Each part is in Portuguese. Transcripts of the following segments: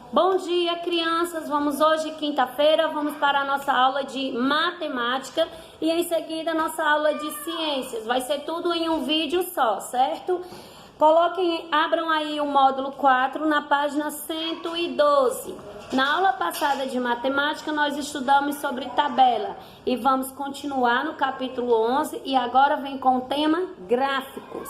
Bom dia, crianças! Vamos hoje, quinta-feira, vamos para a nossa aula de matemática e em seguida a nossa aula de ciências. Vai ser tudo em um vídeo só, certo? Abram aí o módulo 4 na página 112. Na aula passada de matemática nós estudamos sobre tabela e vamos continuar no capítulo 11 e agora vem com o tema gráficos.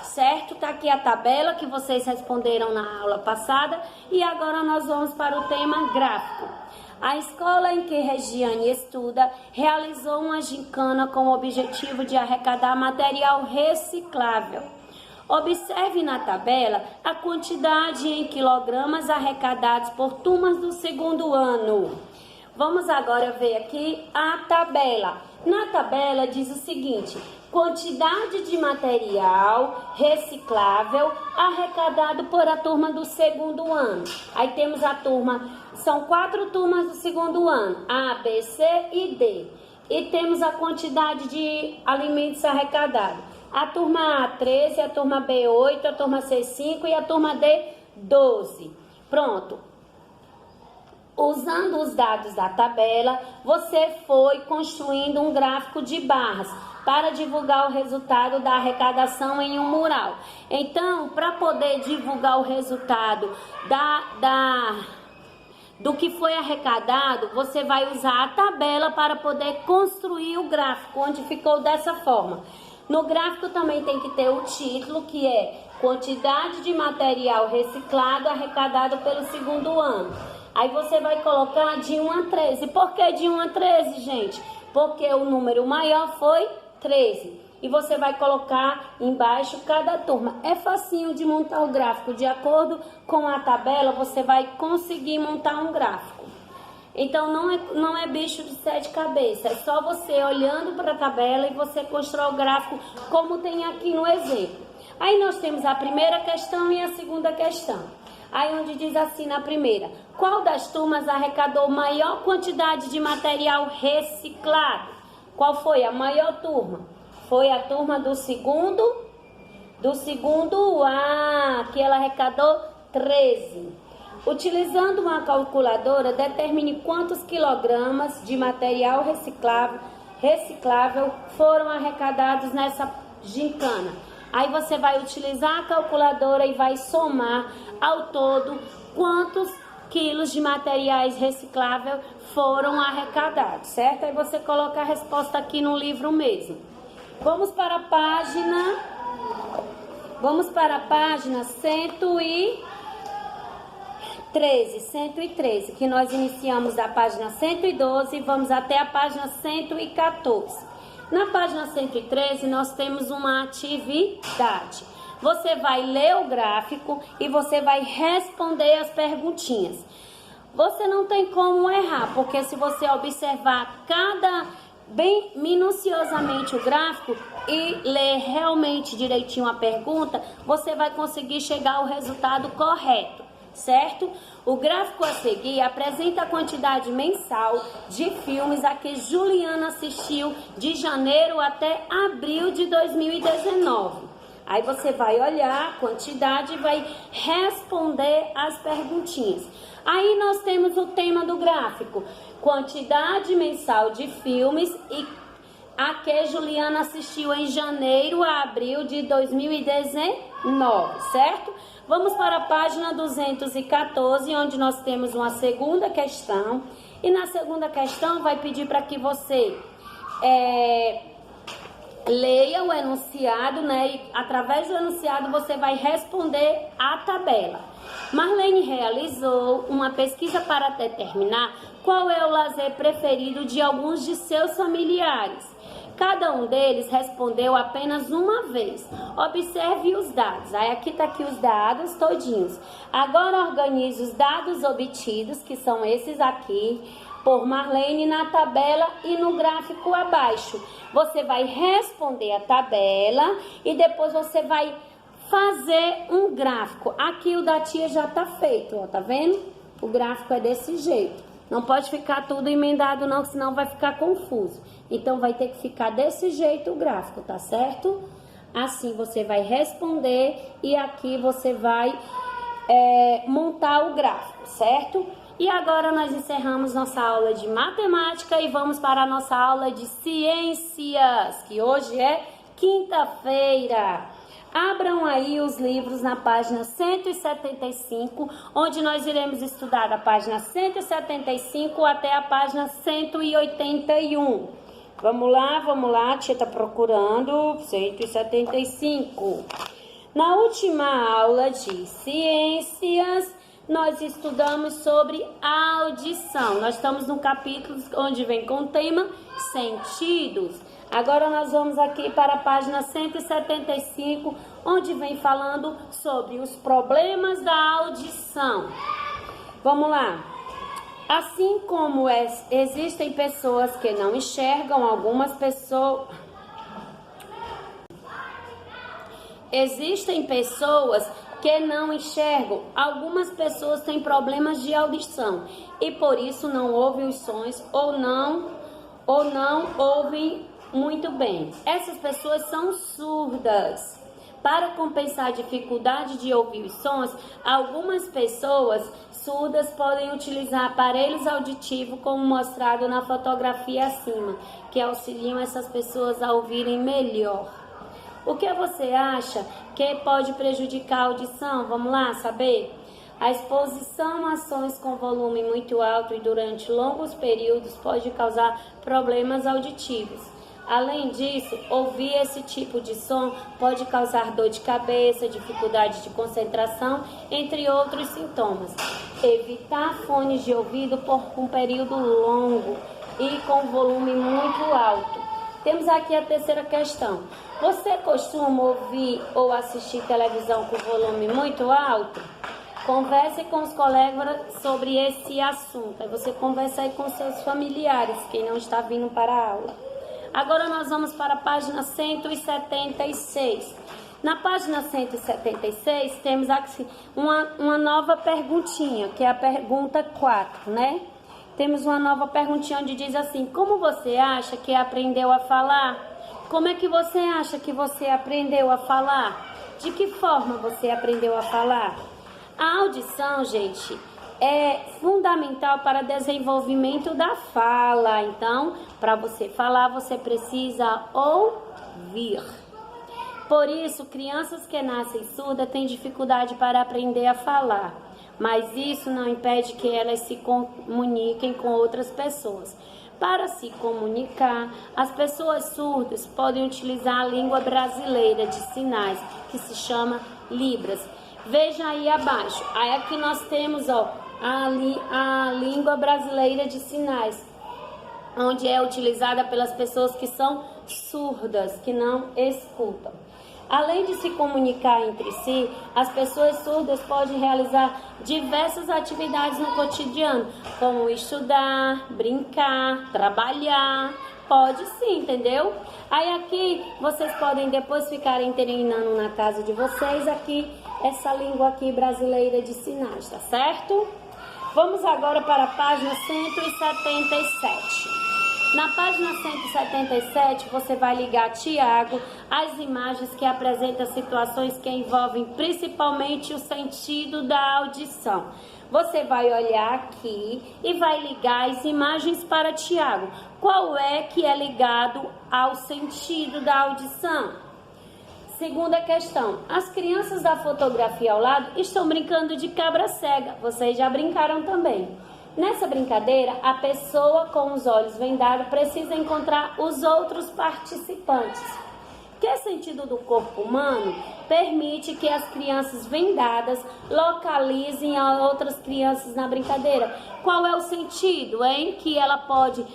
Certo? Tá aqui a tabela que vocês responderam na aula passada e agora nós vamos para o tema gráfico. A escola em que Regiane estuda realizou uma gincana com o objetivo de arrecadar material reciclável. Observe na tabela a quantidade em quilogramas arrecadados por turmas do segundo ano. Vamos agora ver aqui a tabela. Na tabela diz o seguinte: quantidade de material reciclável arrecadado por a turma do segundo ano. Aí temos a turma, são 4 turmas do segundo ano, A, B, C e D. E temos a quantidade de alimentos arrecadados. A turma A, 13, a turma B, 8, a turma C, 5 e a turma D, 12. Pronto. Usando os dados da tabela, você foi construindo um gráfico de barras para divulgar o resultado da arrecadação em um mural. Então, para poder divulgar o resultado do que foi arrecadado, você vai usar a tabela para poder construir o gráfico, onde ficou dessa forma. No gráfico também tem que ter o título, que é quantidade de material reciclado arrecadado pelo segundo ano. Aí você vai colocar de 1 a 13. Por que de 1 a 13, gente? Porque o número maior foi 13. E você vai colocar embaixo cada turma. É facinho de montar o gráfico. De acordo com a tabela, você vai conseguir montar um gráfico. Então, não é bicho de 7 cabeças. É só você olhando para a tabela e você constrói o gráfico como tem aqui no exemplo. Aí nós temos a primeira questão e a segunda questão. Aí onde diz assim na primeira: qual das turmas arrecadou maior quantidade de material reciclado? Qual foi a maior turma? Foi a turma do segundo A, que ela arrecadou 13. Utilizando uma calculadora, determine quantos quilogramas de material reciclável foram arrecadados nessa gincana. Aí você vai utilizar a calculadora e vai somar ao todo quantos quilos de materiais recicláveis foram arrecadados, certo? Aí você coloca a resposta aqui no livro mesmo. Vamos para a página 113, que nós iniciamos da página 112 e vamos até a página 114. Na página 113, nós temos uma atividade. Você vai ler o gráfico e você vai responder as perguntinhas. Você não tem como errar, porque se você observar bem minuciosamente o gráfico e ler realmente direitinho a pergunta, você vai conseguir chegar ao resultado correto, certo? O gráfico a seguir apresenta a quantidade mensal de filmes a que Juliana assistiu de janeiro até abril de 2019. Aí você vai olhar a quantidade e vai responder as perguntinhas. Aí nós temos o tema do gráfico: quantidade mensal de filmes a que Juliana assistiu em janeiro a abril de 2019, certo? Vamos para a página 214, onde nós temos uma segunda questão. E na segunda questão vai pedir para que você leia o enunciado, né? E através do enunciado você vai responder a tabela. Marlene realizou uma pesquisa para determinar qual é o lazer preferido de alguns de seus familiares. Cada um deles respondeu apenas uma vez. Observe os dados. Aí aqui tá aqui os dados todinhos. Agora organize os dados obtidos, que são esses aqui, por Marlene na tabela e no gráfico abaixo. Você vai responder a tabela e depois você vai fazer um gráfico. Aqui o da tia já tá feito, ó, tá vendo? O gráfico é desse jeito. Não pode ficar tudo emendado não, senão vai ficar confuso. Então vai ter que ficar desse jeito o gráfico, tá certo? Assim você vai responder e aqui você vai montar o gráfico, certo? E agora nós encerramos nossa aula de matemática e vamos para a nossa aula de ciências, que hoje é quinta-feira. Abram aí os livros na página 175, onde nós iremos estudar da página 175 até a página 181. Vamos lá, tia tá procurando 175. Na última aula de ciências, nós estudamos sobre audição. Nós estamos no capítulo onde vem com o tema sentidos. Agora nós vamos aqui para a página 175, onde vem falando sobre os problemas da audição. Vamos lá. Assim como existem pessoas que não enxergam, existem pessoas que não enxergam. Algumas pessoas têm problemas de audição e por isso não ouvem os sons ou não ouvem muito bem. Essas pessoas são surdas. Para compensar a dificuldade de ouvir os sons, algumas pessoas surdas podem utilizar aparelhos auditivos, como mostrado na fotografia acima, que auxiliam essas pessoas a ouvirem melhor. O que você acha que pode prejudicar a audição? Vamos lá saber? A exposição a sons com volume muito alto e durante longos períodos pode causar problemas auditivos. Além disso, ouvir esse tipo de som pode causar dor de cabeça, dificuldade de concentração, entre outros sintomas. Evitar fones de ouvido por um período longo e com volume muito alto. Temos aqui a terceira questão. Você costuma ouvir ou assistir televisão com volume muito alto? Converse com os colegas sobre esse assunto. Aí você conversa aí com seus familiares, quem não está vindo para a aula. Agora nós vamos para a página 176. Na página 176 temos aqui uma nova perguntinha, que é a pergunta 4, né? Temos uma nova perguntinha onde diz assim: como você acha que aprendeu a falar? Como é que você acha que você aprendeu a falar? De que forma você aprendeu a falar? A audição, gente, é fundamental para o desenvolvimento da fala. Então, para você falar, você precisa ouvir. Por isso, crianças que nascem surdas têm dificuldade para aprender a falar. Mas isso não impede que elas se comuniquem com outras pessoas. Para se comunicar, as pessoas surdas podem utilizar a língua brasileira de sinais, que se chama Libras. Veja aí abaixo. Aí aqui nós temos, a língua brasileira de sinais, onde é utilizada pelas pessoas que são surdas, que não escutam. Além de se comunicar entre si, as pessoas surdas podem realizar diversas atividades no cotidiano, como estudar, brincar, trabalhar. Pode sim, entendeu? Aí aqui vocês podem depois ficarem treinando na casa de vocês aqui, essa língua aqui brasileira de sinais, tá certo? Vamos agora para a página 177. Na página 177, você vai ligar, Tiago, as imagens que apresentam situações que envolvem principalmente o sentido da audição. Você vai olhar aqui e vai ligar as imagens para Tiago. Qual é que é ligado ao sentido da audição? Segunda questão. As crianças da fotografia ao lado estão brincando de cabra cega. Vocês já brincaram também. Nessa brincadeira, a pessoa com os olhos vendados precisa encontrar os outros participantes. Que sentido do corpo humano permite que as crianças vendadas localizem as outras crianças na brincadeira? Qual é o sentido, hein? Que ela pode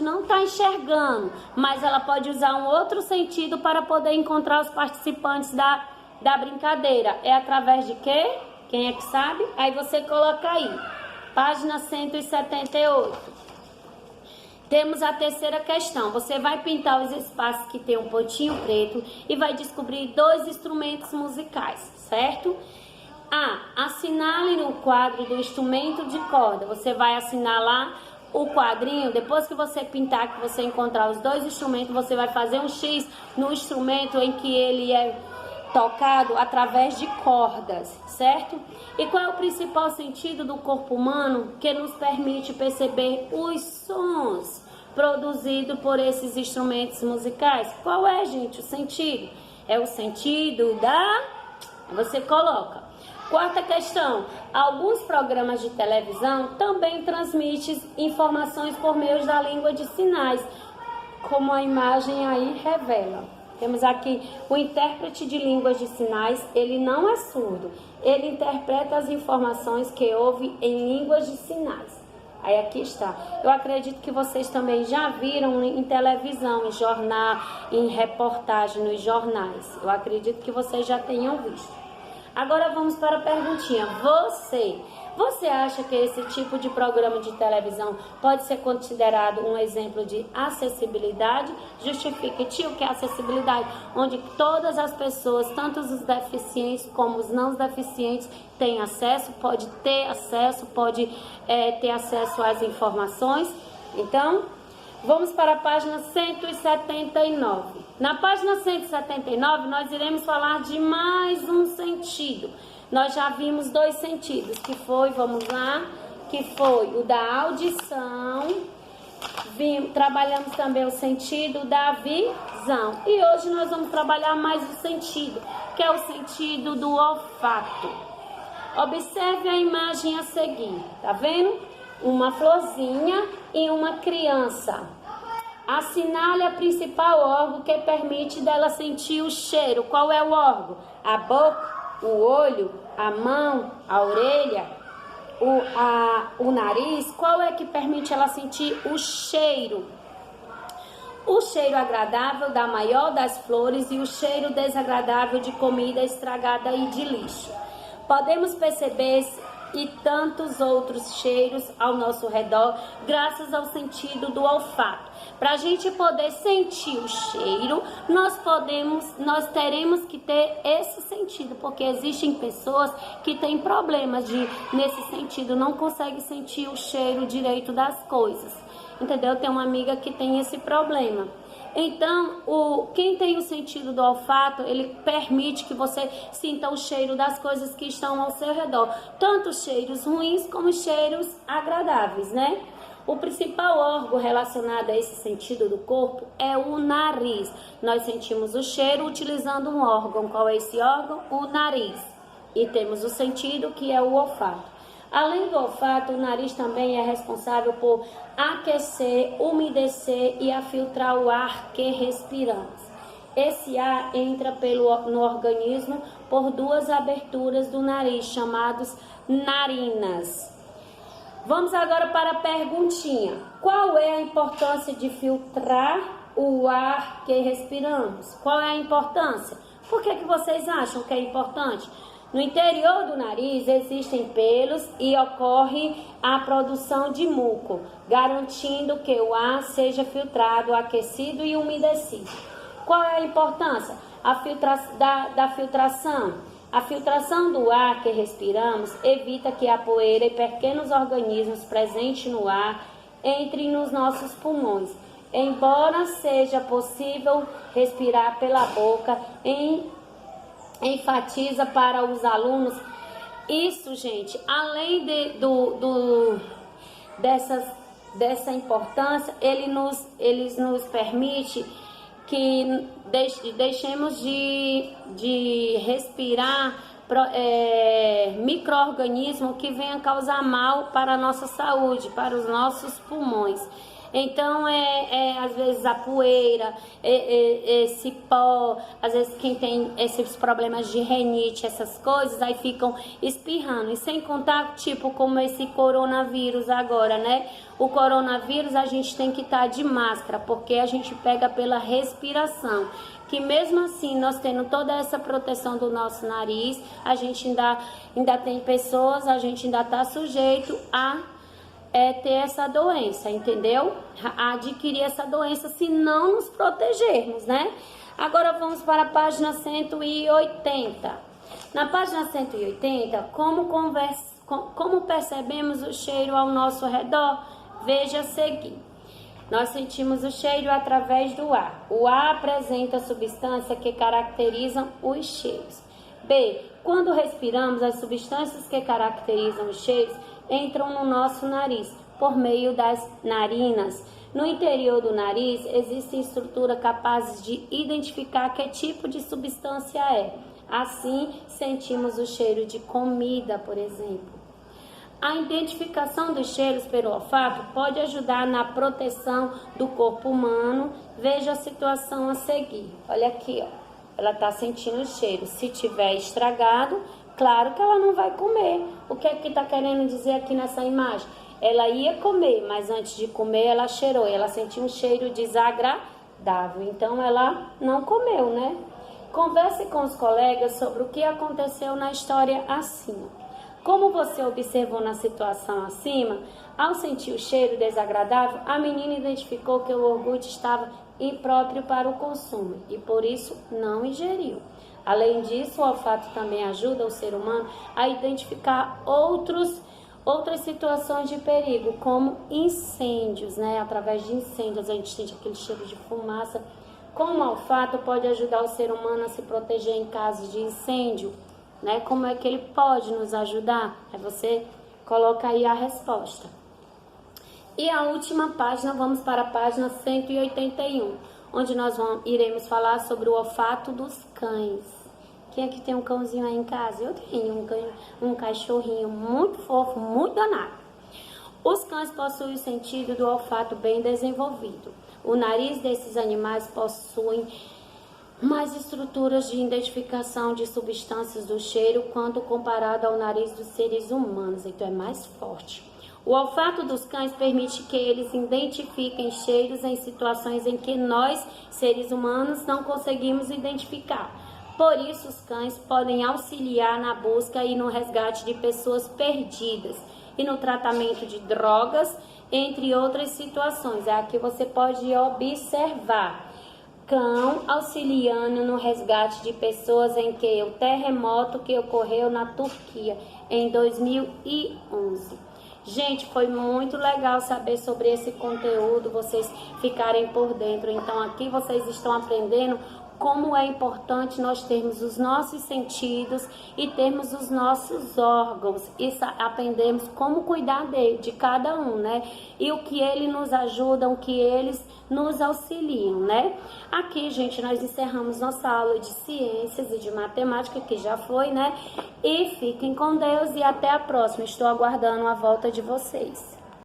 não estar enxergando, mas ela pode usar um outro sentido para poder encontrar os participantes da brincadeira. É através de quê? Quem é que sabe? Aí você coloca aí. Página 178. Temos a terceira questão. Você vai pintar os espaços que tem um pontinho preto e vai descobrir 2 instrumentos musicais, certo? Assinale no quadro do instrumento de corda. Você vai assinar lá o quadrinho. Depois que você pintar, que você encontrar os 2 instrumentos, você vai fazer um X no instrumento em que ele tocado através de cordas, certo? E qual é o principal sentido do corpo humano que nos permite perceber os sons produzidos por esses instrumentos musicais? Qual é, gente, o sentido? É o sentido da... Você coloca. Quarta questão, alguns programas de televisão também transmitem informações por meio da língua de sinais, como a imagem aí revela. Temos aqui o intérprete de línguas de sinais, ele não é surdo, ele interpreta as informações que ouve em línguas de sinais. Aí aqui está. Eu acredito que vocês também já viram em televisão, em jornal, em reportagem nos jornais. Eu acredito que vocês já tenham visto. Agora vamos para a perguntinha. Você acha que esse tipo de programa de televisão pode ser considerado um exemplo de acessibilidade? Justifique, tio, que é acessibilidade, onde todas as pessoas, tanto os deficientes como os não deficientes, têm acesso, pode ter acesso às informações. Então, vamos para a página 179. Na página 179, nós iremos falar de mais um sentido. Nós já vimos 2 sentidos, que foi, vamos lá, que foi o da audição. Trabalhamos também o sentido da visão. E hoje nós vamos trabalhar mais o sentido, que é o sentido do olfato. Observe a imagem a seguir, tá vendo? Uma florzinha e uma criança. Assinale a principal órgão que permite dela sentir o cheiro. Qual é o órgão? A boca, o olho, a mão, a orelha, o nariz. Qual é que permite ela sentir o cheiro? O cheiro agradável da maior das flores e o cheiro desagradável de comida estragada e de lixo. Podemos perceber e tantos outros cheiros ao nosso redor, graças ao sentido do olfato. Para a gente poder sentir o cheiro, nós teremos que ter esse sentido, porque existem pessoas que têm problemas nesse sentido, não conseguem sentir o cheiro direito das coisas, entendeu? Tem uma amiga que tem esse problema. Então, quem tem o sentido do olfato, ele permite que você sinta o cheiro das coisas que estão ao seu redor. Tanto cheiros ruins como cheiros agradáveis, né? O principal órgão relacionado a esse sentido do corpo é o nariz. Nós sentimos o cheiro utilizando um órgão. Qual é esse órgão? O nariz. E temos o sentido, que é o olfato. Além do olfato, o nariz também é responsável por aquecer, umedecer e filtrar o ar que respiramos. Esse ar entra no organismo por 2 aberturas do nariz, chamadas narinas. Vamos agora para a perguntinha. Qual é a importância de filtrar o ar que respiramos? Qual é a importância? Por que vocês acham que é importante? No interior do nariz existem pelos e ocorre a produção de muco, garantindo que o ar seja filtrado, aquecido e umedecido. Qual é a importância da filtração? A filtração do ar que respiramos evita que a poeira e pequenos organismos presentes no ar entrem nos nossos pulmões. Embora seja possível respirar pela boca, enfatiza para os alunos isso, gente. Além dessa importância, eles nos permite que deixemos de respirar micro-organismos que venham causar mal para a nossa saúde, para os nossos pulmões. Então, às vezes a poeira, esse pó, às vezes quem tem esses problemas de rinite, essas coisas, aí ficam espirrando. E sem contar, tipo, como esse coronavírus agora, né? O coronavírus a gente tem que estar de máscara, porque a gente pega pela respiração. Que mesmo assim, nós tendo toda essa proteção do nosso nariz, a gente ainda tem pessoas, a gente ainda está sujeito a ter essa doença, entendeu? A adquirir essa doença se não nos protegermos, né? Agora vamos para a página 180. Na página 180, como percebemos o cheiro ao nosso redor? Veja a seguir. Nós sentimos o cheiro através do ar. O ar apresenta substâncias que caracterizam os cheiros. B. Quando respiramos, as substâncias que caracterizam os cheiros entram no nosso nariz, por meio das narinas. No interior do nariz, existem estruturas capazes de identificar que tipo de substância é. Assim, sentimos o cheiro de comida, por exemplo. A identificação dos cheiros pelo olfato pode ajudar na proteção do corpo humano. Veja a situação a seguir. Olha aqui, ó. Ela está sentindo o cheiro. Se tiver estragado, claro que ela não vai comer. O que é que está querendo dizer aqui nessa imagem? Ela ia comer, mas antes de comer ela cheirou. Ela sentiu um cheiro desagradável. Então ela não comeu, né? Converse com os colegas sobre o que aconteceu na história acima. Como você observou na situação acima, ao sentir o cheiro desagradável, a menina identificou que o iogurte estava impróprio para o consumo e por isso não ingeriu. Além disso, o olfato também ajuda o ser humano a identificar outras situações de perigo, como incêndios, né? Através de incêndios a gente sente aquele cheiro de fumaça. Como o olfato pode ajudar o ser humano a se proteger em casos de incêndio, né? Como é que ele pode nos ajudar? Aí você coloca aí a resposta. E a última página, vamos para a página 181, onde nós iremos falar sobre o olfato dos cães. Quem é que tem um cãozinho aí em casa? Eu tenho um cachorrinho muito fofo, muito danado. Os cães possuem o sentido do olfato bem desenvolvido. O nariz desses animais possui mais estruturas de identificação de substâncias do cheiro quando comparado ao nariz dos seres humanos, então é mais forte. O olfato dos cães permite que eles identifiquem cheiros em situações em que nós, seres humanos, não conseguimos identificar. Por isso, os cães podem auxiliar na busca e no resgate de pessoas perdidas e no tratamento de drogas, entre outras situações. Aqui você pode observar cão auxiliando no resgate de pessoas em que o terremoto que ocorreu na Turquia em 2011. Gente, foi muito legal saber sobre esse conteúdo, vocês ficarem por dentro. Então aqui vocês estão aprendendo como é importante nós termos os nossos sentidos e termos os nossos órgãos e aprendemos como cuidar de cada um, né? E o que eles nos ajudam, o que eles nos auxiliam, né? Aqui, gente, nós encerramos nossa aula de ciências e de matemática, que já foi, né? E fiquem com Deus e até a próxima. Estou aguardando a volta de vocês.